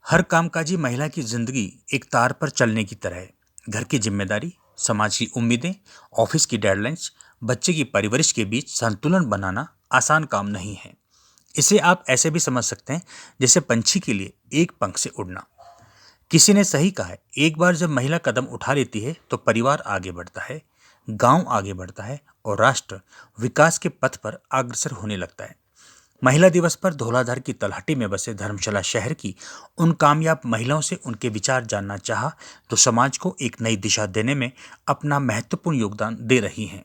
हर कामकाजी महिला की जिंदगी एक तार पर चलने की तरह है। घर की जिम्मेदारी, समाज की उम्मीदें, ऑफिस की डेडलाइंस, बच्चे की परवरिश के बीच संतुलन बनाना आसान काम नहीं है। इसे आप ऐसे भी समझ सकते हैं जैसे पंछी के लिए एक पंख से उड़ना। किसी ने सही कहा है, एक बार जब महिला कदम उठा लेती है तो परिवार आगे बढ़ता है, गांव आगे बढ़ता है और राष्ट्र विकास के पथ पर अग्रसर होने लगता है। महिला दिवस पर धौलाधार की तलहटी में बसे धर्मशाला शहर की उन कामयाब महिलाओं से उनके विचार जानना चाहा तो समाज को एक नई दिशा देने में अपना महत्वपूर्ण योगदान दे रही हैं।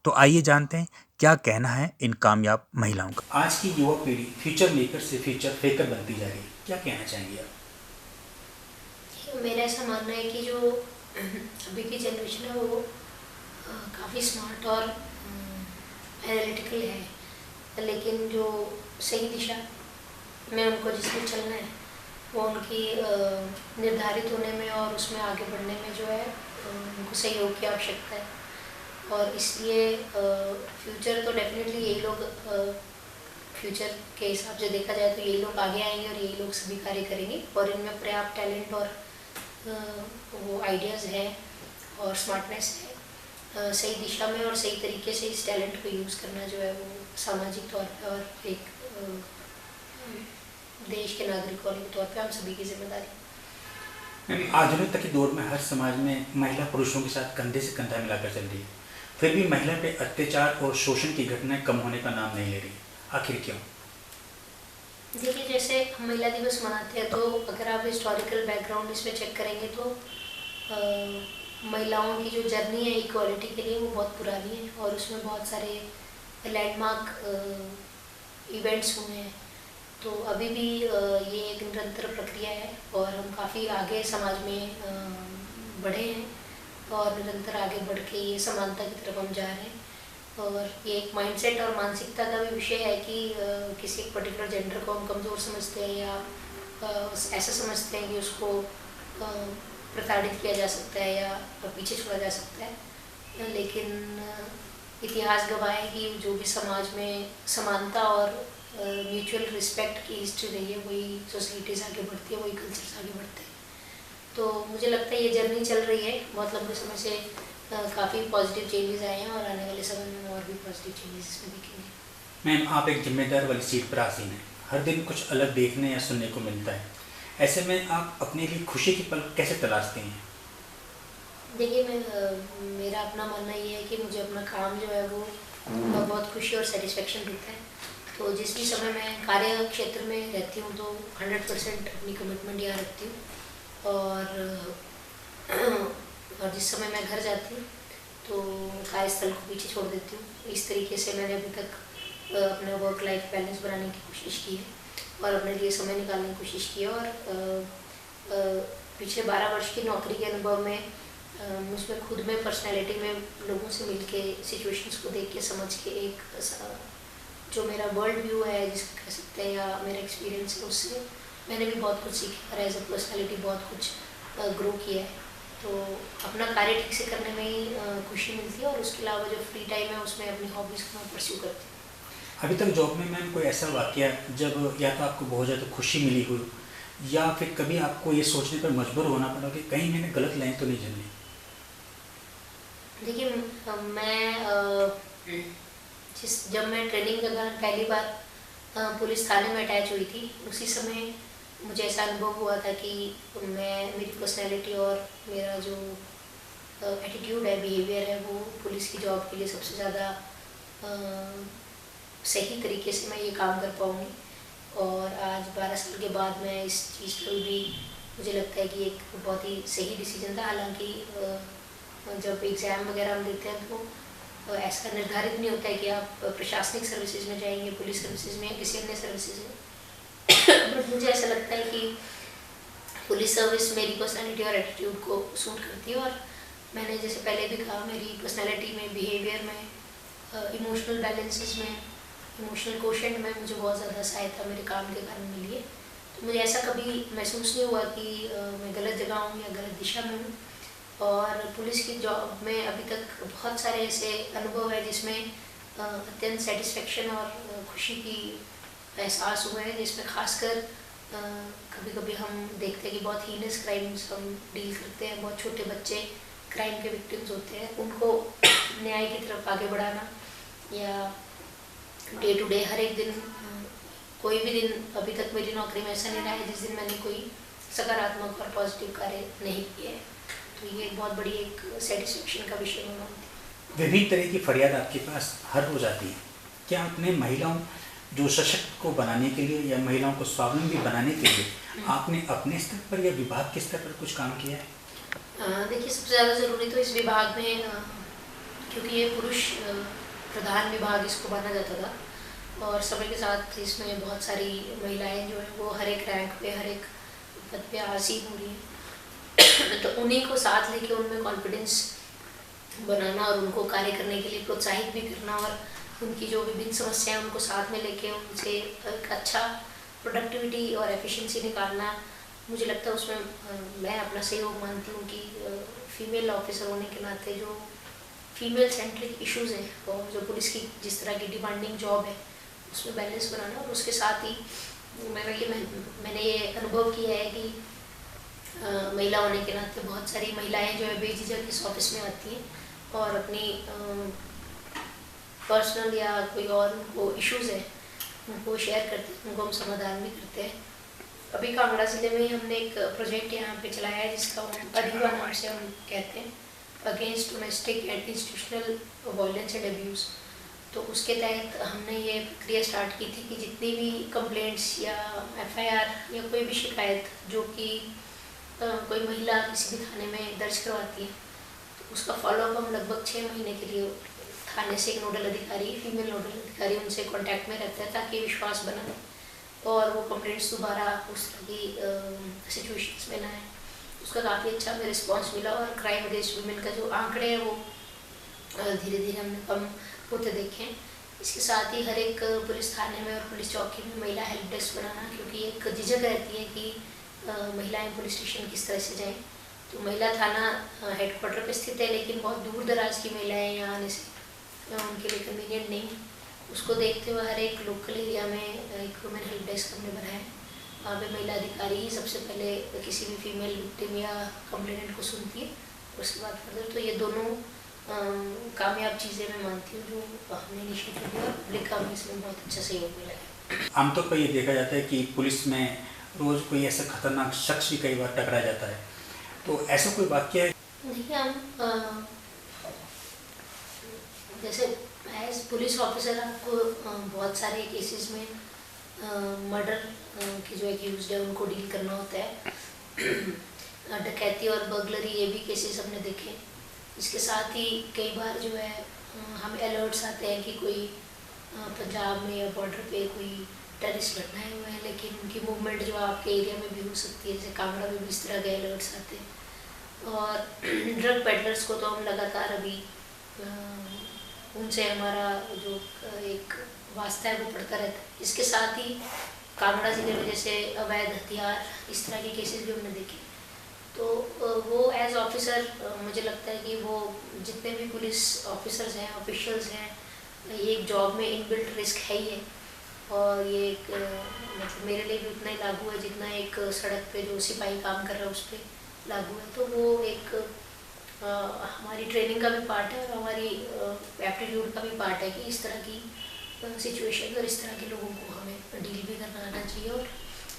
तो आइए जानते हैं क्या कहना है इन कामयाब महिलाओं का। आज की युवा पीढ़ी फ्यूचर मेकर से फ्यूचर फेकर बनती जा रही है, क्या कहना चाहेंगे आप? मेरा ऐसा मानना है कि जो अभी की जनरेशन है वो काफ़ी स्मार्ट और एनालिटिकल है, लेकिन जो सही दिशा में उनको जिसमें चलना है वो उनकी निर्धारित होने में और उसमें आगे बढ़ने में जो है उनको सहयोग की आवश्यकता है। और इसलिए फ्यूचर तो डेफिनेटली यही लोग, फ्यूचर के हिसाब से देखा जाए तो यही लोग आगे आएंगे और यही लोग सभी कार्य करेंगे और इनमें पर्याप्त टैलेंट और वो आइडियाज़ हैं और स्मार्टनेस है। सही दिशा में और सही तरीके से इस टैलेंट को यूज़ करना जो है वो सामाजिक तौर पे और एक देश के नागरिकों के तौर पे हम सभी की जिम्मेदारी। आधुनिकता के दौर में हर समाज में महिला पुरुषों के साथ कंधे से कंधा मिलाकर चल रही है, फिर भी महिला पे अत्याचार और शोषण की घटनाएं कम होने का नाम नहीं ले रही। आखिर क्यों? देखिए, जैसे हम महिला दिवस मनाते हैं तो अगर आप हिस्टोरिकल बैकग्राउंड इसमें चेक करेंगे तो महिलाओं की जो जर्नी है इक्वालिटी के लिए वो बहुत पुरानी है और उसमें बहुत सारे लैंडमार्क इवेंट्स हुए हैं। तो अभी भी ये एक निरंतर प्रक्रिया है और हम काफ़ी आगे समाज में बढ़े हैं और निरंतर आगे बढ़ के ये समानता की तरफ हम जा रहे हैं। और ये एक माइंडसेट और मानसिकता का भी विषय है कि किसी एक पर्टिकुलर जेंडर को हम कमज़ोर समझते हैं या ऐसा समझते हैं कि उसको प्रताड़ित किया जा सकता है या पीछे छोड़ा जा सकता है। लेकिन इतिहास गवाह है कि जो भी समाज में समानता और म्यूचुअल रिस्पेक्ट की हिस्ट्री रही है वही सोसाइटीज़ आगे बढ़ती है, वही कल्चर्स आगे बढ़ते हैं। तो मुझे लगता है ये जर्नी चल रही है बहुत लंबे समय से, काफ़ी पॉजिटिव चेंजेस आए हैं और आने वाले समय में और भी पॉजिटिव चेंजेस इसमें दिखेंगे। मैम, आप एक जिम्मेदार वाली सीट पर आसीन हैं, हर दिन कुछ अलग देखने या सुनने को मिलता है। ऐसे में आप अपने लिए खुशी की पल कैसे तलाशते हैं? देखिए, मेरा अपना मानना ये है कि मुझे अपना काम जो है वो बहुत खुशी और सेटिस्फेक्शन देता है। तो जिस भी समय मैं कार्य क्षेत्र में रहती हूँ तो 100% अपनी कमिटमेंट यहाँ रखती हूँ और जिस समय मैं घर जाती हूँ तो कार्यस्थल को पीछे छोड़ देती हूँ। इस तरीके से मैंने अभी तक अपना वर्क लाइफ बैलेंस बनाने की कोशिश की है और अपने लिए समय निकालने की कोशिश की है। और पिछले 12 वर्ष की नौकरी के अनुभव में मुझमें खुद में पर्सनैलिटी में लोगों से मिल के सिचुएशंस को देख के समझ के एक जो मेरा वर्ल्ड व्यू है जिसको कह सकते हैं या मेरा एक्सपीरियंस है उससे मैंने भी बहुत कुछ सीखा और एज अ पर्सनैलिटी बहुत कुछ ग्रो किया है। तो अपना कार्य ठीक से करने में ही खुशी मिलती है और उसके अलावा जो फ्री टाइम है उसमें अपनी हॉबीज़ को मैं परस्यू करती हूँ। अभी तक जॉब में मैम कोई ऐसा वाकया जब या तो आपको बहुत ज़्यादा खुशी मिली हो या फिर कभी आपको ये सोचने पर मजबूर होना पड़ा कि कहीं मैंने गलत लाइन तो नहीं चलनी? देखिए, मैं जब मैं ट्रेनिंग के दौरान पहली बार पुलिस थाने में अटैच हुई थी उसी समय मुझे ऐसा अनुभव हुआ था कि मेरी पर्सनैलिटी और मेरा जो एटीट्यूड है, बिहेवियर है वो पुलिस की जॉब के लिए सबसे ज़्यादा सही तरीके से मैं ये काम कर पाऊँगी। और आज 12 साल के बाद मैं इस चीज़ पर भी मुझे लगता है कि एक बहुत ही सही डिसीजन था। हालांकि जब एग्ज़ाम वगैरह हम देते हैं तो ऐसा निर्धारित नहीं होता है कि आप प्रशासनिक सर्विसेज में जाएंगे, पुलिस सर्विसेज में या किसी अन्य सर्विसेज में। बट मुझे ऐसा लगता है कि पुलिस सर्विस मेरी पर्सनैलिटी और एटीट्यूड को सूट करती है। और मैंने जैसे पहले भी कहा, मेरी पर्सनैलिटी में, बिहेवियर में, इमोशनल बैलेंसेस में, इमोशनल कोशेंट में मुझे बहुत ज़्यादा सहायता मेरे काम के कारण मिली है। तो मुझे ऐसा कभी महसूस नहीं हुआ कि मैं गलत जगह हूँ या गलत दिशा में हूँ। और पुलिस की जॉब में अभी तक बहुत सारे ऐसे अनुभव है जिसमें अत्यंत सेटिस्फेक्शन और खुशी की एहसास हुए हैं, जिसमें खासकर कभी कभी हम देखते हैं कि बहुत हीनस क्राइम्स हम डील करते हैं, बहुत छोटे बच्चे क्राइम के विक्टिम्स होते हैं, उनको न्याय की तरफ आगे बढ़ाना, या डे टू डे हर एक दिन कोई भी दिन अभी तक मेरी नौकरी में ऐसा नहीं रहा है जिस दिन मैंने कोई सकारात्मक और पॉजिटिव कार्य नहीं किया है। तो ये बहुत बड़ी एक सेटिस्फेक्शन का विषय मैं मानती हूँ। विभिन्न तरह की फरियाद आपके पास हर रोज आती है, क्या आपने महिलाओं जो सशक्त को बनाने के लिए या महिलाओं को स्वावलंबी बनाने के लिए आपने अपने स्तर पर या विभाग के स्तर पर कुछ काम किया है? देखिए, सबसे ज़्यादा ज़रूरी तो इस विभाग में क्योंकि ये पुरुष प्रधान विभाग इसको माना जाता था, और समय के साथ इसमें बहुत सारी महिलाएं जो हैं वो हर एक रैंक पे, हर एक पद पे आसीन हो रही हैं। तो उन्हीं को साथ लेके उनमें कॉन्फिडेंस बनाना और उनको कार्य करने के लिए प्रोत्साहित भी करना, और उनकी जो विभिन्न समस्याएं उनको साथ में लेके उनसे एक अच्छा प्रोडक्टिविटी और एफिशिएंसी निकालना, मुझे लगता है उसमें मैं अपना सहयोग मानती हूँ कि फीमेल ऑफिसर होने के नाते जो फीमेल सेंट्रिक इश्यूज़ हैं और जो पुलिस की जिस तरह की डिमांडिंग जॉब है उसमें बैलेंस बनाना, और उसके साथ ही मैंने ये अनुभव किया है कि महिला होने के नाते बहुत सारी महिलाएं जो है बेझिझक इस ऑफिस में आती हैं और अपनी पर्सनल या कोई और उनको इश्यूज़ हैं उनको शेयर करते हैं, उनको हम समाधान भी करते हैं। अभी कांगड़ा ज़िले में हमने एक प्रोजेक्ट यहाँ पे चलाया है जिसका अधिवा नाम से हम कहते हैं, against domestic and institutional violence and abuse. तो उसके तहत हमने ये प्रक्रिया स्टार्ट की थी कि जितनी भी कंप्लेंट्स या एफआईआर या कोई भी शिकायत जो कि कोई महिला किसी भी थाने में दर्ज करवाती है, तो उसका फॉलोअप हम लगभग 6 महीने के लिए थाने से एक नोडल अधिकारी, फीमेल नोडल अधिकारी, उनसे कांटेक्ट में रहता है ताकि विश्वास बना और वो कंप्लेंट्स दोबारा उस तरह की सिचुएशंस में ना आए। उसका काफ़ी अच्छा हमें रिस्पॉन्स मिला और क्राइम अगेंस्ट वुमेन का जो आंकड़े हैं वो धीरे धीरे हमने कम होते देखे हैं। इसके साथ ही हर एक पुलिस थाने में और पुलिस चौकी में महिला हेल्प डेस्क बनाना, क्योंकि एक झिझक रहती है कि महिलाएं पुलिस स्टेशन किस तरह से जाएं। तो महिला थाना हेडक्वार्टर पे स्थित है लेकिन बहुत दूर दराज की महिलाएं यहाँ आने से उनके लिए कन्वीनियंट नहीं है। उसको देखते हुए हर एक लोकल एरिया में एक वुमेन हेल्प डेस्क हमने बनाया है। वहाँ पे महिला अधिकारी ही सबसे पहले किसी भी फीमेल विक्टिम या कंप्लेनेंट को सुनती है, उसके बाद फर्दर। तो ये दोनों कामयाब चीज़ें मैं मानती हूँ जो हमने इनिशिएटिव लिया और पब्लिक का भी इसमें बहुत अच्छा सहयोग मिला है। आमतौर पर ये देखा जाता है कि पुलिस में रोज़ कोई ऐसा खतरनाक शख्स भी कई बार टकरा जाता है, तो ऐसा कोई वाक्य है? देखिए, हम जैसे एज पुलिस ऑफिसर आपको बहुत सारे केसेस में मर्डर के जो एक्यूज्ड है उनको डील करना होता है। डकैती और बर्गलरी ये भी केसेस हमने देखे। इसके साथ ही कई बार जो है हमें अलर्ट्स आते हैं कि कोई पंजाब में या बॉर्डर पे कोई टेररिस्ट घटनाएं हुए हैं, लेकिन उनकी मूवमेंट जो आपके एरिया में भी हो सकती है। जैसे कांगड़ा में भी इस तरह के अलर्ट्स आते हैं। और ड्रग पेडलर्स को तो हम लगातार अभी उनसे हमारा जो एक वास्ता है वो पड़ता रहता है। इसके साथ ही कांगड़ा ज़िले में जैसे अवैध हथियार इस तरह के केसेस भी हमने देखे। तो वो एज ऑफिसर मुझे लगता है कि वो जितने भी पुलिस ऑफिसर्स हैं, ऑफिशियल्स हैं, ये एक जॉब में इनबिल्ट रिस्क है ही है। और ये एक मतलब मेरे लिए भी उतना ही लागू है जितना एक सड़क पे जो सिपाही काम कर रहा है उस पर लागू है। तो वो एक हमारी ट्रेनिंग का भी पार्ट है और हमारी एप्टीट्यूड का भी पार्ट है कि इस तरह की सिचुएशन और इस तरह के लोगों को हमें डील भी करना आना चाहिए और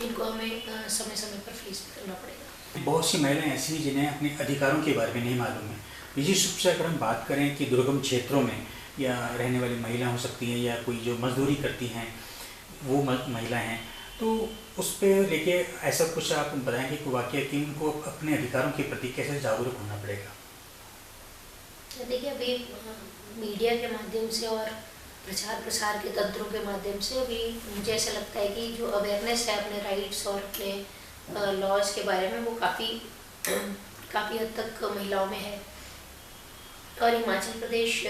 इनको हमें समय समय पर फेस भी करना पड़ेगा। बहुत सी महिलाएं ऐसी हैं जिन्हें अपने अधिकारों के बारे में नहीं मालूम है। विशेष रूप से अगर हम बात करें कि दुर्गम क्षेत्रों में या रहने वाली महिला हो सकती हैं या कोई जो मजदूरी करती हैं वो महिला हैं, तो उस पर लेके ऐसा कुछ आप बताएंगे कि वाकई कि उनको अपने अधिकारों के प्रति कैसे जागरूक होना पड़ेगा? देखिए, अभी मीडिया के माध्यम से और प्रचार प्रसार के तंत्रों के माध्यम से अभी मुझे ऐसा लगता है कि जो अवेयरनेस है अपने राइट्स और अपने लॉज के बारे में वो काफ़ी हद तक महिलाओं में है। और हिमाचल प्रदेश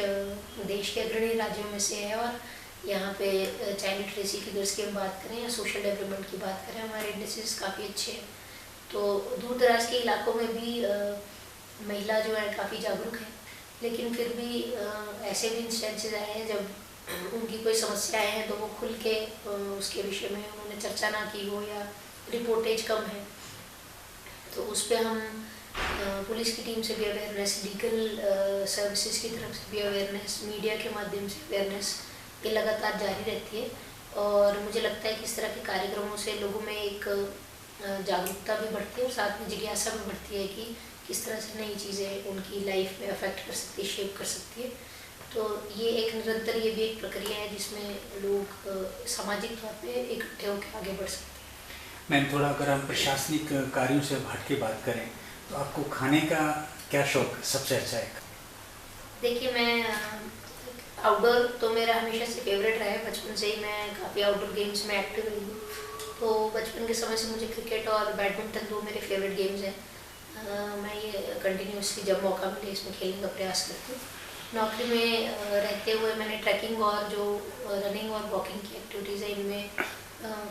देश के अग्रणी राज्यों में से है और यहाँ पे चाइल्ड लिटरेसी फिगर्स की हम बात करें या सोशल डेवलपमेंट की बात करें, हमारे इंडस्ट्रीज काफ़ी अच्छे हैं। तो दूर दराज के इलाकों में भी महिला जो है काफ़ी जागरूक है, लेकिन फिर भी ऐसे भी इंस्टेंसेस आए हैं जब उनकी कोई समस्याएं हैं तो वो खुल के उसके विषय में उन्होंने चर्चा ना की हो या रिपोर्टेज कम है, तो उस पर हम पुलिस की टीम से भी अवेयरनेस, लीगल सर्विसेज की तरफ से भी अवेयरनेस, मीडिया के माध्यम से अवेयरनेस ये लगातार जारी रहती है। और मुझे लगता है कि इस तरह के कार्यक्रमों से लोगों में एक जागरूकता भी बढ़ती है और साथ में जिज्ञासा भी बढ़ती है कि किस तरह से नई चीज़ें उनकी लाइफ में अफेक्ट कर सकती है, शेप कर सकती है। तो ये एक निरंतर, ये भी एक प्रक्रिया है जिसमें लोग सामाजिक तौर पे इकट्ठे होकर आगे बढ़ सकते हैं। मैम, थोड़ा अगर हम प्रशासनिक कार्यों से हट के बात करें तो आपको खाने का क्या शौक सबसे अच्छा है? देखिए, मैं आउटडोर तो मेरा हमेशा से फेवरेट रहा है। बचपन से ही मैं काफ़ी आउटडोर गेम्स में एक्टिव रही हूँ। तो बचपन के समय से मुझे क्रिकेट और बैडमिंटन दो मेरे फेवरेट गेम्स हैं। मैं ये कंटिन्यूसली जब मौका मिले इसमें खेलने का प्रयास करती हूँ। नौकरी में रहते हुए मैंने ट्रैकिंग और जो रनिंग और वॉकिंग की एक्टिविटीज़ है इनमें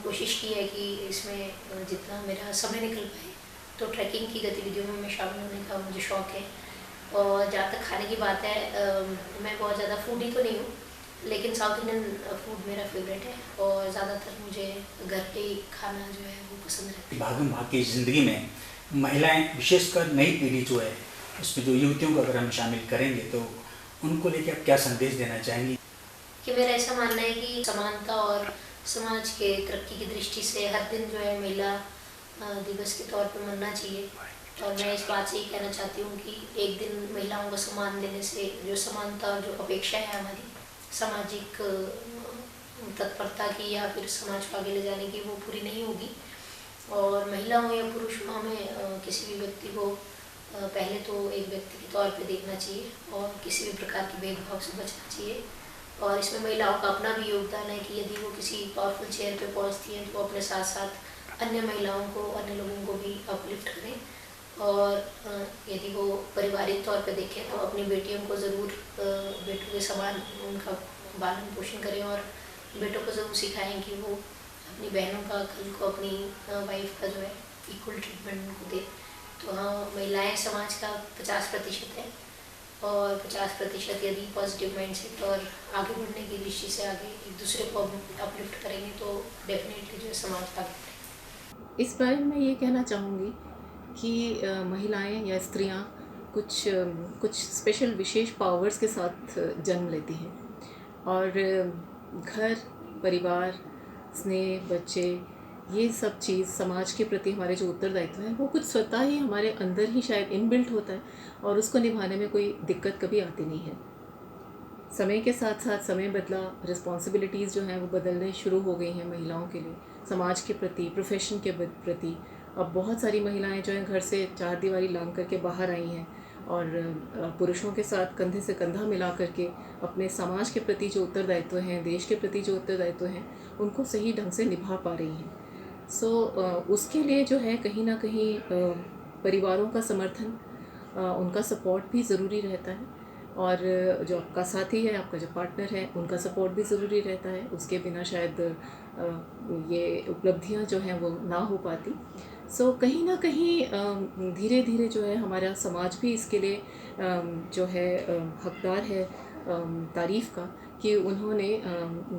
कोशिश की है कि इसमें जितना मेरा समय निकल पाए, तो ट्रैकिंग की गतिविधियों में मैं शामिल होने का मुझे शौक़ है। और जहाँ तक खाने की बात है, मैं बहुत ज़्यादा फूडी तो नहीं हूँ, लेकिन साउथ इंडियन फूड मेरा फेवरेट है और ज़्यादातर मुझे घर पे ही खाना जो है वो पसंद रहता है। भागम भाग की ज़िंदगी में महिलाएं, विशेषकर नई पीढ़ी जो है, उसमें जो युवतियों को अगर हम शामिल करेंगे तो उनको लेकर आप क्या संदेश देना चाहेंगी? कि मेरा ऐसा मानना है कि समानता और समाज के तरक्की की दृष्टि से हर दिन जो है महिला दिवस के तौर पर मनना चाहिए। और मैं इस बात से ये कहना चाहती हूँ कि एक दिन महिलाओं को सम्मान देने से जो समानता और जो अपेक्षा है हमारी सामाजिक तत्परता की या फिर समाज को आगे ले जाने की, वो पूरी नहीं होगी। और महिला हो या पुरुष हो, हमें किसी भी व्यक्ति को पहले तो एक व्यक्ति के तौर पे देखना चाहिए और किसी भी प्रकार के भेदभाव से बचना चाहिए। और इसमें महिलाओं का अपना भी योगदान है कि यदि वो किसी पावरफुल चेयर पे पहुंचती हैं तो वो अपने साथ साथ अन्य महिलाओं को, अन्य लोगों को भी अपलिफ्ट करें। और यदि वो पारिवारिक तौर पे देखें तो अपनी बेटियों को ज़रूर बेटों के समान उनका पालन पोषण करें और बेटों को ज़रूर सिखाएं कि वो अपनी बहनों का, कल को अपनी वाइफ का जो है इक्वल ट्रीटमेंट उनको दे। तो हाँ, महिलाएं समाज का 50% है और 50% यदि पॉजिटिव माइंडसेट और आगे बढ़ने की दृष्टि से आगे एक दूसरे को अपलिफ्ट करेंगे तो डेफिनेटली जो है समाज आगे बढ़ेगा। इस बारे में ये कहना चाहूँगी कि महिलाएं या स्त्रियां कुछ स्पेशल विशेष पावर्स के साथ जन्म लेती हैं और घर, परिवार, स्नेह, बच्चे, ये सब चीज़ समाज के प्रति हमारे जो उत्तरदायित्व है वो कुछ स्वतः ही हमारे अंदर ही शायद इनबिल्ट होता है और उसको निभाने में कोई दिक्कत कभी आती नहीं है। समय के साथ साथ समय बदला, रिस्पॉन्सिबिलिटीज़ जो हैं वो बदलने शुरू हो गई हैं महिलाओं के लिए, समाज के प्रति, प्रोफेशन के प्रति। अब बहुत सारी महिलाएं जो हैं घर से चार दीवारी लांघ करके बाहर आई हैं और पुरुषों के साथ कंधे से कंधा मिला करके अपने समाज के प्रति जो उत्तरदायित्व हैं, देश के प्रति जो उत्तरदायित्व हैं, उनको सही ढंग से निभा पा रही हैं। उसके लिए जो है कहीं ना कहीं परिवारों का समर्थन, उनका सपोर्ट भी ज़रूरी रहता है और जो आपका साथी है, आपका जो पार्टनर है, उनका सपोर्ट भी ज़रूरी रहता है। उसके बिना शायद ये उपलब्धियां जो हैं वो ना हो पाती। कहीं ना कहीं धीरे धीरे जो है हमारा समाज भी इसके लिए जो है हकदार है तारीफ़ का कि उन्होंने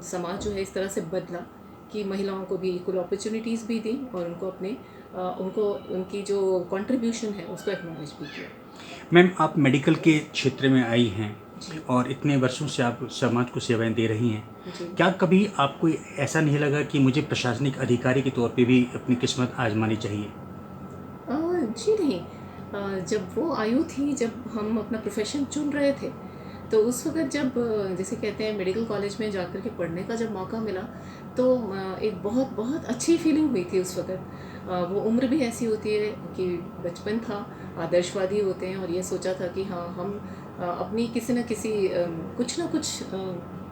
समाज जो है इस तरह से बदला कि महिलाओं को भी इक्वल अपॉर्चुनिटीज़ भी दी और उनको उनकी जो कंट्रीब्यूशन है उसको एक्नॉलेज भी किया। मैम, आप मेडिकल के क्षेत्र में आई हैं और इतने वर्षों से आप समाज को सेवाएं दे रही हैं। क्या कभी आपको ऐसा नहीं लगा कि मुझे प्रशासनिक अधिकारी के तौर पे भी अपनी किस्मत आजमानी चाहिए? जी नहीं। जब वो आयु थी जब हम अपना प्रोफेशन चुन रहे थे, तो उस वक्त जब जैसे कहते हैं मेडिकल कॉलेज में जाकर के पढ़ने का जब मौका मिला तो एक बहुत बहुत अच्छी फीलिंग हुई थी उस वक्त। वो उम्र भी ऐसी होती है कि बचपन था, आदर्शवादी होते हैं और ये सोचा था कि हाँ, हम अपनी किसी न किसी कुछ ना कुछ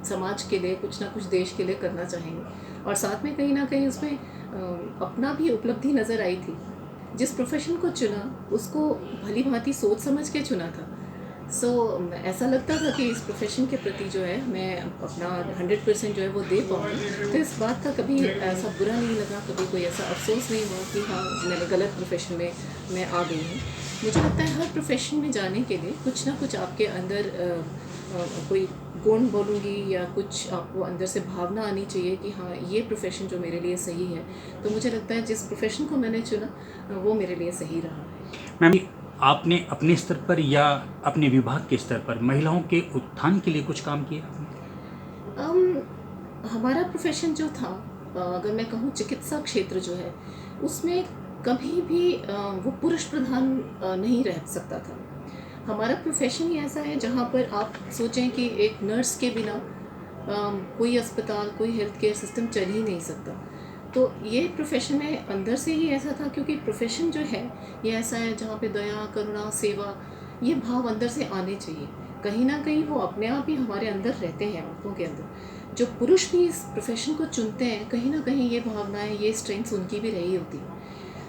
समाज के लिए, कुछ ना कुछ देश के लिए करना चाहेंगे और साथ में कहीं ना कहीं उसमें अपना भी उपलब्धि नज़र आई थी। जिस प्रोफेशन को चुना उसको भली भांति सोच समझ के चुना था। ऐसा लगता था कि इस प्रोफेशन के प्रति जो है मैं अपना 100% जो है वो दे पाऊँगी। तो इस बात का कभी ऐसा बुरा नहीं लगा, कभी कोई ऐसा अफसोस नहीं हुआ कि हाँ, मैंने गलत प्रोफेशन में मैं आ गई हूँ। मुझे लगता है हर प्रोफेशन में जाने के लिए कुछ ना कुछ आपके अंदर कोई गुण बोलूँगी या कुछ आपको अंदर से भावना आनी चाहिए कि हाँ ये प्रोफेशन जो मेरे लिए सही है। तो मुझे लगता है जिस प्रोफेशन को मैंने चुना वो मेरे लिए सही रहा है। मैम, आपने अपने स्तर पर या अपने विभाग के स्तर पर महिलाओं के उत्थान के लिए कुछ काम किया आपने? हमारा प्रोफेशन जो था, अगर मैं कहूँ चिकित्सा क्षेत्र जो है उसमें कभी भी वो पुरुष प्रधान नहीं रह सकता था। हमारा प्रोफेशन ही ऐसा है जहाँ पर आप सोचें कि एक नर्स के बिना कोई अस्पताल, कोई हेल्थ केयर सिस्टम चल ही नहीं सकता। तो ये प्रोफेशन में अंदर से ही ऐसा था, क्योंकि प्रोफेशन जो है ये ऐसा है जहाँ पे दया, करुणा, सेवा, ये भाव अंदर से आने चाहिए। कहीं ना कहीं वो अपने आप ही हमारे अंदर रहते हैं, औरतों के अंदर। जो पुरुष भी इस प्रोफेशन को चुनते हैं, कहीं ना कहीं ये भावनाएं, ये स्ट्रेंथ्स उनकी भी रही होती है।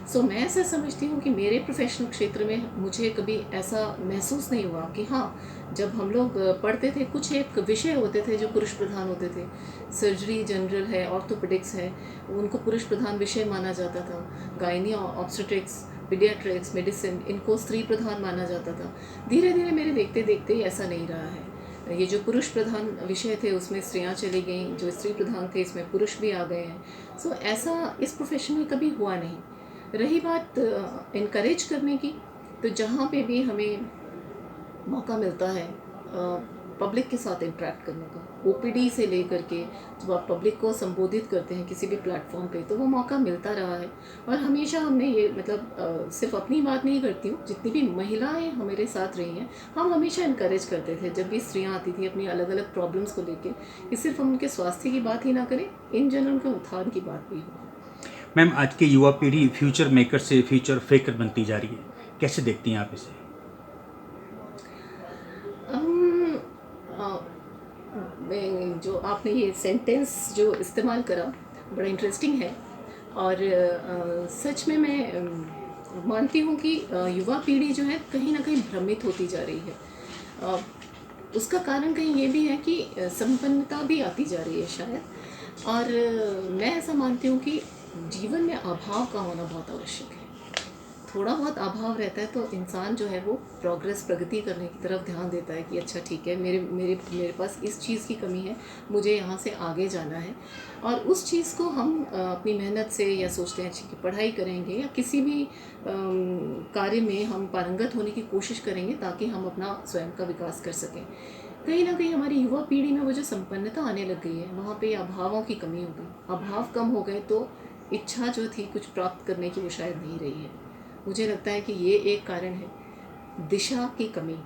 सो मैं ऐसा समझती हूँ कि मेरे प्रोफेशनल क्षेत्र में मुझे कभी ऐसा महसूस नहीं हुआ कि हाँ, जब हम लोग पढ़ते थे कुछ एक विषय होते थे जो पुरुष प्रधान होते थे। सर्जरी जनरल है, ऑर्थोपेडिक्स है, उनको पुरुष प्रधान विषय माना जाता था। गायनी, ऑब्स्टेट्रिक्स, पीडियाट्रिक्स, मेडिसिन, इनको स्त्री प्रधान माना जाता था। धीरे धीरे मेरे देखते देखते ही ऐसा नहीं रहा है। ये जो पुरुष प्रधान विषय थे उसमें स्त्रियाँ चली गईं, जो स्त्री प्रधान थे इसमें पुरुष भी आ गए हैं। सो ऐसा इस प्रोफेशन में कभी हुआ नहीं। रही बात इनकरेज करने की, तो जहाँ पे भी हमें मौका मिलता है पब्लिक के साथ इंटरेक्ट करने का, ओपीडी से लेकर के जब आप पब्लिक को संबोधित करते हैं किसी भी प्लेटफॉर्म पे, तो वो मौका मिलता रहा है। और हमेशा हमने ये मतलब सिर्फ अपनी बात नहीं करती हूँ, जितनी भी महिलाएं हमारे साथ रही हैं, हम हमेशा इनकरेज करते थे जब भी स्त्रियाँ आती थी अपनी अलग अलग प्रॉब्लम्स को लेके, कि सिर्फ हम उनके स्वास्थ्य की बात ही ना करें, इन जनरल उनके उत्थान की बात भी हो। मैम, आज की युवा पीढ़ी फ्यूचर मेकर से फ्यूचर फेकर बनती जा रही है, कैसे देखती हैं आप इसे? जो आपने ये सेंटेंस जो इस्तेमाल करा बड़ा इंटरेस्टिंग है। और सच में मैं मानती हूँ कि युवा पीढ़ी जो है कहीं ना कहीं भ्रमित होती जा रही है। अ, उसका कारण कहीं ये भी है कि संपन्नता भी आती जा रही है शायद। और मैं ऐसा मानती हूँ कि जीवन में अभाव का होना बहुत आवश्यक है। थोड़ा बहुत अभाव रहता है तो इंसान जो है वो प्रगति करने की तरफ ध्यान देता है कि अच्छा ठीक है, मेरे मेरे मेरे पास इस चीज़ की कमी है, मुझे यहाँ से आगे जाना है। और उस चीज़ को हम अपनी मेहनत से, या सोचते हैं कि पढ़ाई करेंगे या किसी भी कार्य में हम पारंगत होने की कोशिश करेंगे ताकि हम अपना स्वयं का विकास कर सकें। कहीं ना कहीं हमारी युवा पीढ़ी में वो जो संपन्नता आने लग गई है, वहाँ पे अभावों की कमी हो गई। अभाव कम हो गए तो इच्छा जो थी कुछ प्राप्त करने की वो शायद नहीं रही है। मुझे लगता है कि ये एक कारण है। दिशा की कमी,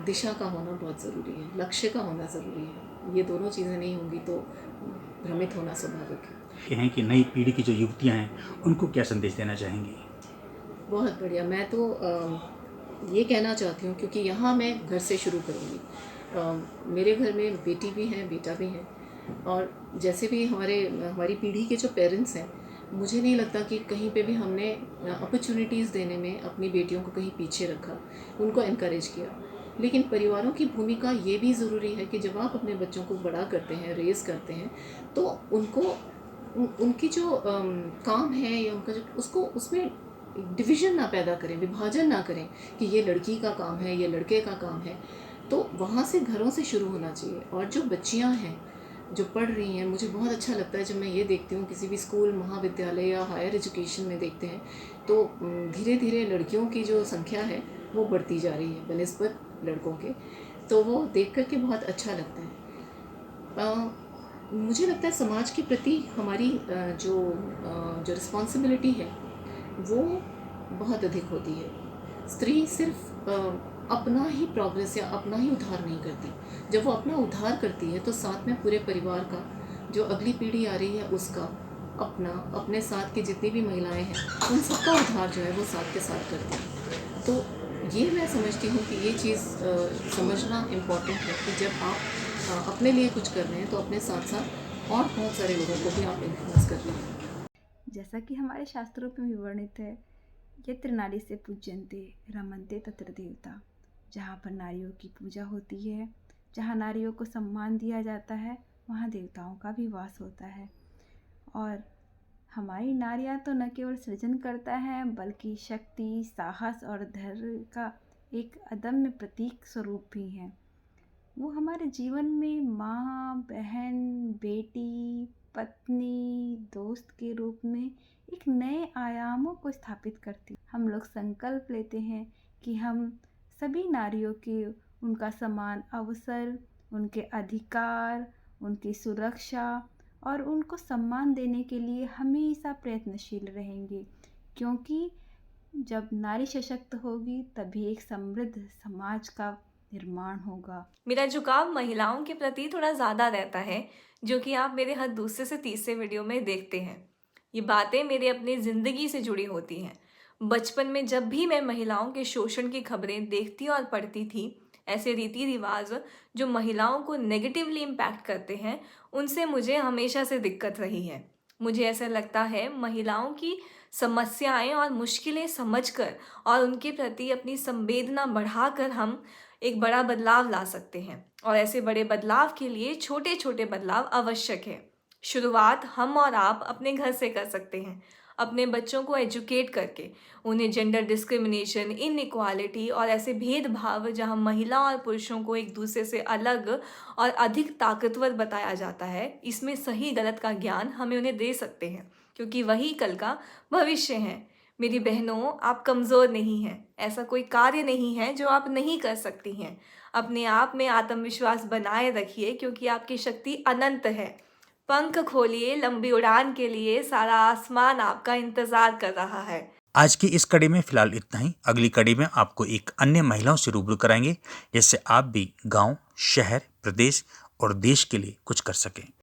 दिशा का होना बहुत ज़रूरी है, लक्ष्य का होना ज़रूरी है। ये दोनों चीज़ें नहीं होंगी तो भ्रमित होना स्वाभाविक है। ये हैं कि नई पीढ़ी की जो युवतियां हैं उनको क्या संदेश देना चाहेंगी? बहुत बढ़िया। मैं तो ये कहना चाहती हूँ, क्योंकि यहाँ मैं घर से शुरू करूँगी। मेरे घर में बेटी भी है, बेटा भी है। और जैसे भी हमारी पीढ़ी के जो पेरेंट्स हैं, मुझे नहीं लगता कि कहीं पे भी हमने अपॉर्चुनिटीज़ देने में अपनी बेटियों को कहीं पीछे रखा, उनको एनकरेज किया। लेकिन परिवारों की भूमिका ये भी ज़रूरी है कि जब आप अपने बच्चों को बड़ा करते हैं, रेज़ करते हैं, तो उनको उनकी जो काम है या उनका जो उसको उसमें डिवीज़न ना पैदा करें, विभाजन ना करें कि ये लड़की का काम है, ये लड़के का काम है। तो वहाँ से, घरों से शुरू होना चाहिए। और जो बच्चियाँ हैं जो पढ़ रही हैं, मुझे बहुत अच्छा लगता है जब मैं ये देखती हूँ किसी भी स्कूल, महाविद्यालय या हायर एजुकेशन में देखते हैं, तो धीरे धीरे लड़कियों की जो संख्या है वो बढ़ती जा रही है बनिस्बत लड़कों के। तो वो देख कर के बहुत अच्छा लगता है। मुझे लगता है समाज के प्रति हमारी जो रिस्पॉन्सिबिलिटी है वो बहुत अधिक होती है। स्त्री सिर्फ अपना ही प्रोग्रेस या अपना ही उद्धार नहीं करती। जब वो अपना उद्धार करती है तो साथ में पूरे परिवार का, जो अगली पीढ़ी आ रही है उसका, अपना, अपने साथ की जितनी भी महिलाएं हैं उन सबका उद्धार जो है वो साथ के साथ करती है। तो ये मैं समझती हूँ कि ये चीज़ समझना इम्पॉर्टेंट है कि जब आप अपने लिए कुछ कर रहे हैं तो अपने साथ साथ और बहुत सारे लोगों को भी आप इन्फ्लुएंस कर रहे हैं। जैसा कि हमारे शास्त्रों में भी वर्णित है, यत्र नारी से पूज्यन्ते रमन्ते तत्र देवता। जहाँ पर नारियों की पूजा होती है, जहाँ नारियों को सम्मान दिया जाता है, वहाँ देवताओं का भी वास होता है। और हमारी नारियाँ तो न केवल सृजन करता है, बल्कि शक्ति, साहस और धैर्य का एक अदम्य प्रतीक स्वरूप भी हैं। वो हमारे जीवन में माँ, बहन, बेटी, पत्नी, दोस्त के रूप में एक नए आयामों को स्थापित करती। हम लोग संकल्प लेते हैं कि हम सभी नारियों के उनका समान अवसर, उनके अधिकार, उनकी सुरक्षा और उनको सम्मान देने के लिए हमेशा प्रयत्नशील रहेंगे, क्योंकि जब नारी सशक्त होगी तभी एक समृद्ध समाज का निर्माण होगा। मेरा झुकाव महिलाओं के प्रति थोड़ा ज़्यादा रहता है, जो कि आप मेरे हर दूसरे से तीसरे वीडियो में देखते हैं। ये बातें मेरे अपनी ज़िंदगी से जुड़ी होती हैं। बचपन में जब भी मैं महिलाओं के शोषण की खबरें देखती और पढ़ती थी, ऐसे रीति रिवाज जो महिलाओं को नेगेटिवली इम्पैक्ट करते हैं, उनसे मुझे हमेशा से दिक्कत रही है। मुझे ऐसा लगता है महिलाओं की समस्याएं और मुश्किलें समझकर और उनके प्रति अपनी संवेदना बढ़ाकर हम एक बड़ा बदलाव ला सकते हैं, और ऐसे बड़े बदलाव के लिए छोटे छोटे बदलाव आवश्यक है। शुरुआत हम और आप अपने घर से कर सकते हैं, अपने बच्चों को एजुकेट करके, उन्हें जेंडर डिस्क्रिमिनेशन, इनइक्वालिटी और ऐसे भेदभाव जहां महिला और पुरुषों को एक दूसरे से अलग और अधिक ताकतवर बताया जाता है, इसमें सही गलत का ज्ञान हमें उन्हें दे सकते हैं, क्योंकि वही कल का भविष्य है। मेरी बहनों, आप कमज़ोर नहीं हैं। ऐसा कोई कार्य नहीं है जो आप नहीं कर सकती हैं। अपने आप में आत्मविश्वास बनाए रखिए, क्योंकि आपकी शक्ति अनंत है। पंख खोलिए, लंबी उड़ान के लिए सारा आसमान आपका इंतज़ार कर रहा है। आज की इस कड़ी में फिलहाल इतना ही। अगली कड़ी में आपको एक अन्य महिलाओं से रूबरू कराएंगे, जिससे आप भी गांव, शहर, प्रदेश और देश के लिए कुछ कर सकें।